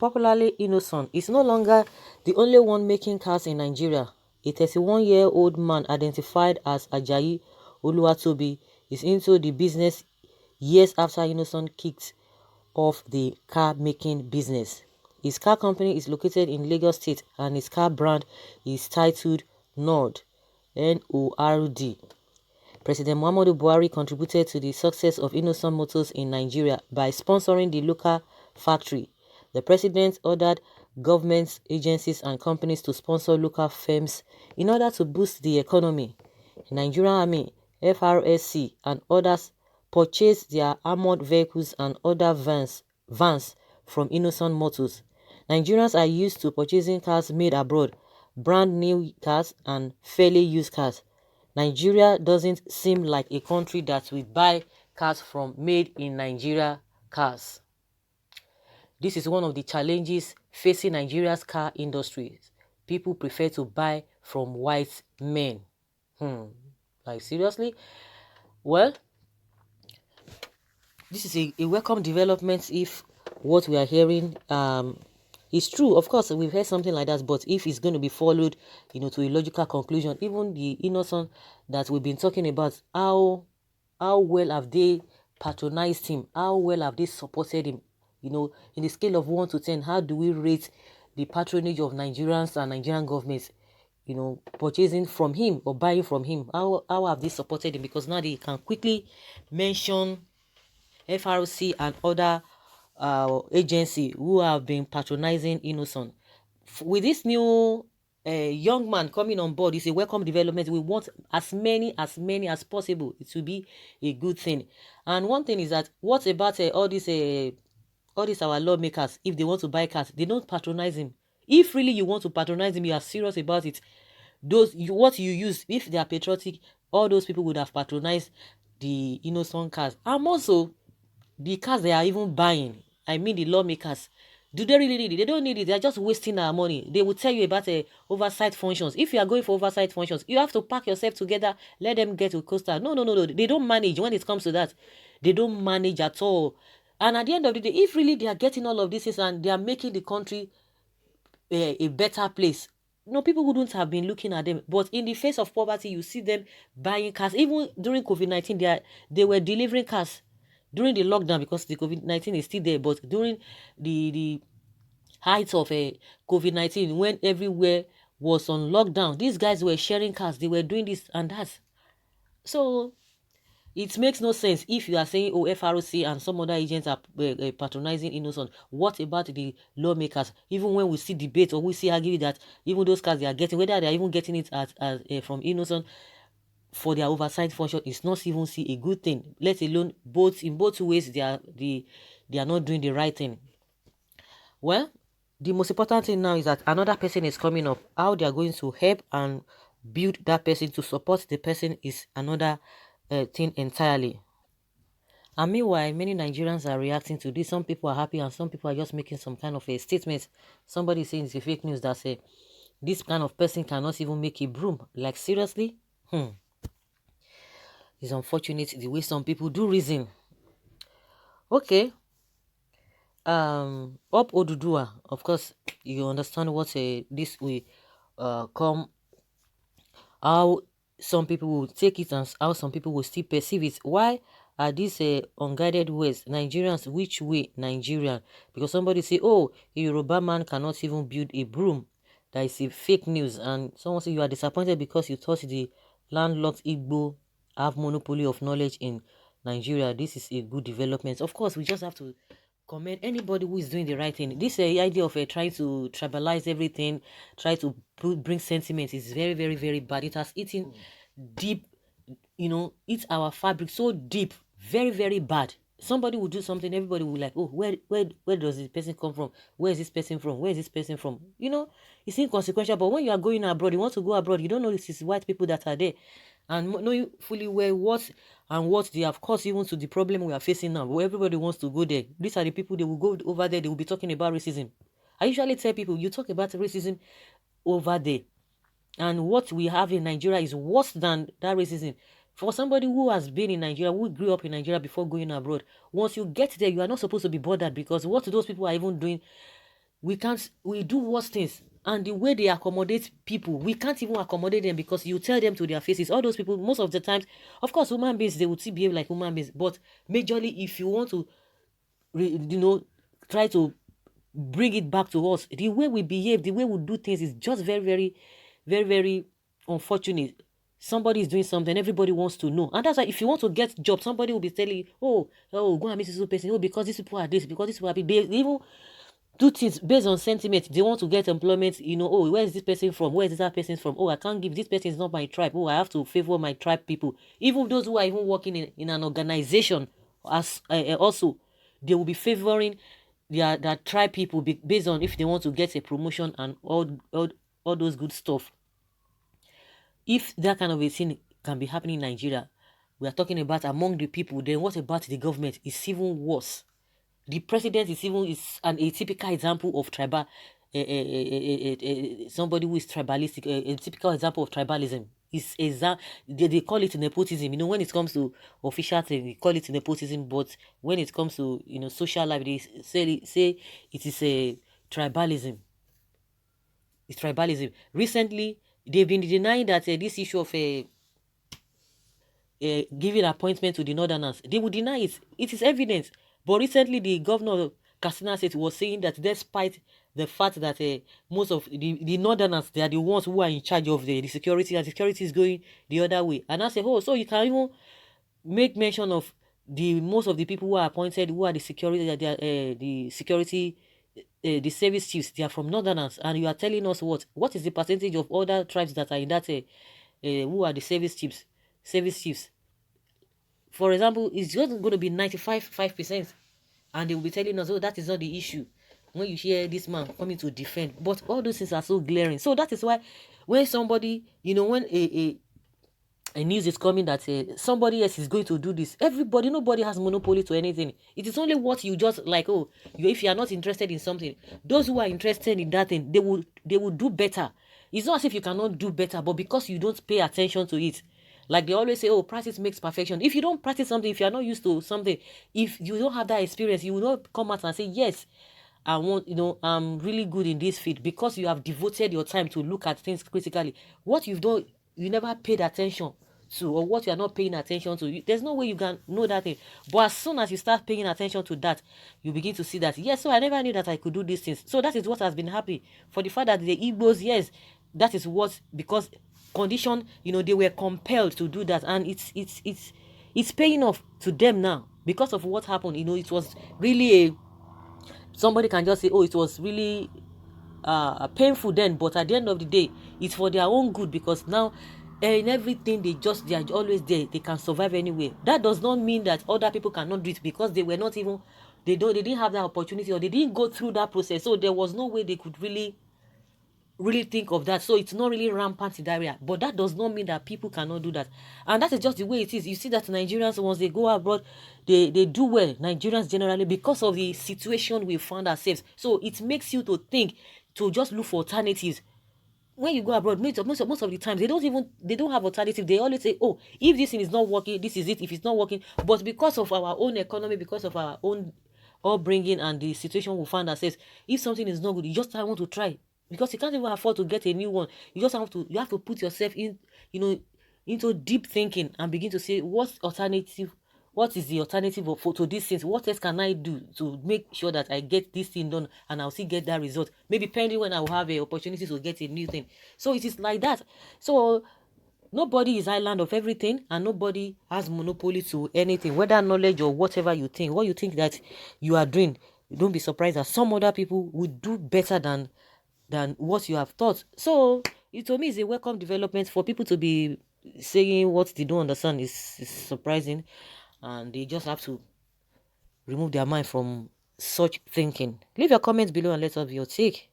popularly Innoson, is no longer the only one making cars in Nigeria. A 31-year-old man identified as Ajayi Oluwatobi is into the business years after Innoson kicked off the car making business. His car company is located in Lagos State and his car brand is titled Nord, N-O-R-D. President Muhammadu Buhari contributed to the success of Innoson Motors in Nigeria by sponsoring the local factory. The president ordered governments, agencies, and companies to sponsor local firms in order to boost the economy. The Nigerian Army, FRSC, and others purchased their armored vehicles and other vans from Innoson Motors. Nigerians are used to purchasing cars made abroad, brand new cars, and fairly used cars. Nigeria doesn't seem like a country that will buy cars from made in Nigeria cars. This is one of the challenges facing Nigeria's car industry. People prefer to buy from white men. Like seriously? Well, this is a welcome development if what we are hearing is true. Of course, we've heard something like that, but if it's going to be followed, to a logical conclusion, even the Innoson that we've been talking about, how well have they patronized him? How well have they supported him? In the scale of 1 to 10, how do we rate the patronage of Nigerians and Nigerian governments? Purchasing from him or buying from him. How have they supported him? Because now they can quickly mention FRC and other agency who have been patronizing Innoson. With this new young man coming on board, it's a welcome development. We want as many as possible. It will be a good thing. And one thing is that, what about all these our lawmakers? If they want to buy cars, they don't patronize him. If really you want to patronize him, you are serious about it. What you use, if they are patriotic, all those people would have patronized the Innoson cars. And also, the cars they are even buying, I mean the lawmakers, do they really need it? They don't need it. They're just wasting our money. They will tell you about oversight functions. If you are going for oversight functions, you have to pack yourself together, let them get to coaster. No. They don't manage when it comes to that. They don't manage at all. And at the end of the day, if really they are getting all of this and they are making the country a better place, people wouldn't have been looking at them. But in the face of poverty, you see them buying cars. Even during COVID-19, they were delivering cars during the lockdown, because the COVID-19 is still there. But during the height of COVID-19, when everywhere was on lockdown, these guys were sharing cars. They were doing this and that. So it makes no sense if you are saying, oh, FRC and some other agents are patronizing Innoson. What about the lawmakers? Even when we see debate or we see arguing that even those cars they are getting, whether they are even getting it from Innoson for their oversight function, is not even see a good thing. Let alone in both ways they are not doing the right thing. Well, the most important thing now is that another person is coming up. How they are going to help and build that person to support the person is another thing entirely. And meanwhile, many Nigerians are reacting to this. Some people are happy and some people are just making some kind of a statement. Somebody saying it's a fake news that say this kind of person cannot even make a broom. Like seriously? It's unfortunate the way some people do reason. Okay. Up Odudua, of course, you understand what this will come, how some people will take it and how some people will still perceive it. Why are these unguided ways? Nigerians, which way Nigerian? Because somebody say, oh, a Yoruba man cannot even build a broom. That is a fake news. And someone say you are disappointed because you thought the landlocked Igbo have monopoly of knowledge in Nigeria. This is a good development. Of course, we just have to commend anybody who is doing the right thing. This idea of trying to tribalize everything, try to bring sentiment is very, very, very bad. It has eaten deep, eat our fabric so deep, very, very bad. Somebody will do something, everybody will like, oh, where does this person come from? Where is this person from? Where is this person from? It's inconsequential. But when you are going abroad, you want to go abroad, you don't know this is white people that are there, and know fully well what they have caused even to the problem we are facing now. But everybody wants to go there. These are the people, they will go over there, they will be talking about racism. I usually tell people, you talk about racism over there, and what we have in Nigeria is worse than that racism. For somebody who has been in Nigeria, who grew up in Nigeria before going abroad, once you get there, you are not supposed to be bothered, because what those people are even doing, we do worse things. And the way they accommodate people, we can't even accommodate them, because you tell them to their faces. All those people, most of the times, of course, human beings, they would still behave like human beings. But majorly, if you want to, try to bring it back to us, the way we behave, the way we do things is just very, very, very, very unfortunate. Somebody is doing something, everybody wants to know. And that's why if you want to get job, somebody will be telling you, oh, go and meet this person. Oh, because these people are this, because these people are they even do things based on sentiment. They want to get employment, oh, where is this person from? Where is that person from? Oh, I can't give, this person is not my tribe. Oh, I have to favor my tribe people. Even those who are even working in an organization, as also, they will be favoring their tribe people based on if they want to get a promotion and all those good stuff. If that kind of a thing can be happening in Nigeria, we are talking about among the people, then what about the government? It's even worse. The president is a typical example of tribal, somebody who is tribalistic, a typical example of tribalism. They call it nepotism. When it comes to official thing, they call it nepotism, but when it comes to social life, they say it is a tribalism. It's tribalism. Recently, they've been denying that this issue of giving appointment to the northerners, they would deny it. It is evidence. But recently, the governor of Katsina State was saying that despite the fact that most of the northerners, they are the ones who are in charge of the security, and security is going the other way. And I say, so you can even make mention of the most of the people who are appointed, who are the security, the security, the service chiefs, they are from northerners, and you are telling us what is the percentage of other tribes that are in that who are the service chiefs? For example, it's just going to be 95.5%, and they will be telling us, oh, that is not the issue. When you hear this man coming to defend, but all those things are so glaring. So that is why when somebody, when a news is coming that somebody else is going to do this, nobody has monopoly to anything. It is only what you just like. If you are not interested in something, those who are interested in that thing, they will do better. It's not as if you cannot do better, but because you don't pay attention to it. Like they always say, practice makes perfection. If you don't practice something, if you are not used to something, if you don't have that experience, you will not come out and say, yes, I'm really good in this field, because you have devoted your time to look at things critically. What you've done, you never paid attention to, or what you are not paying attention to, there's no way you can know that thing. But as soon as you start paying attention to that, you begin to see that, yes, so I never knew that I could do these things. So that is what has been happening for the fact that the Igbos, yes, that is what, because condition, they were compelled to do that, and it's paying off to them now because of what happened. It was really somebody can just say, it was really painful then, but at the end of the day, it's for their own good, because now in everything they are always there. They can survive anywhere. That does not mean that other people cannot do it, because they were not even, they didn't have that opportunity, or they didn't go through that process, so there was no way they could really think of that. So it's not really rampant in that area, but that does not mean that people cannot do that. And that is just the way it is. You see that Nigerians, once they go abroad, they do well. Nigerians generally, because of the situation we found ourselves, so it makes you to think, to just look for alternatives. When you go abroad, most of the times, they don't have alternative. They always say, if this thing is not working, this is it. If it's not working, but because of our own economy, because of our own upbringing and the situation we find ourselves, if something is not good, you just want to try, because you can't even afford to get a new one. You have to put yourself in, into deep thinking, and begin to say, what is the alternative to these things? What else can I do to make sure that I get this thing done, and I'll still get that result? Maybe pending when I will have an opportunity to get a new thing. So it is like that. So nobody is island of everything, and nobody has monopoly to anything, whether knowledge or whatever you think. What you think that you are doing, don't be surprised that some other people would do better than what you have thought. So it, to me, is a welcome development. For people to be saying what they don't understand is surprising, and they just have to remove their mind from such thinking. Leave your comments below and let us have your take.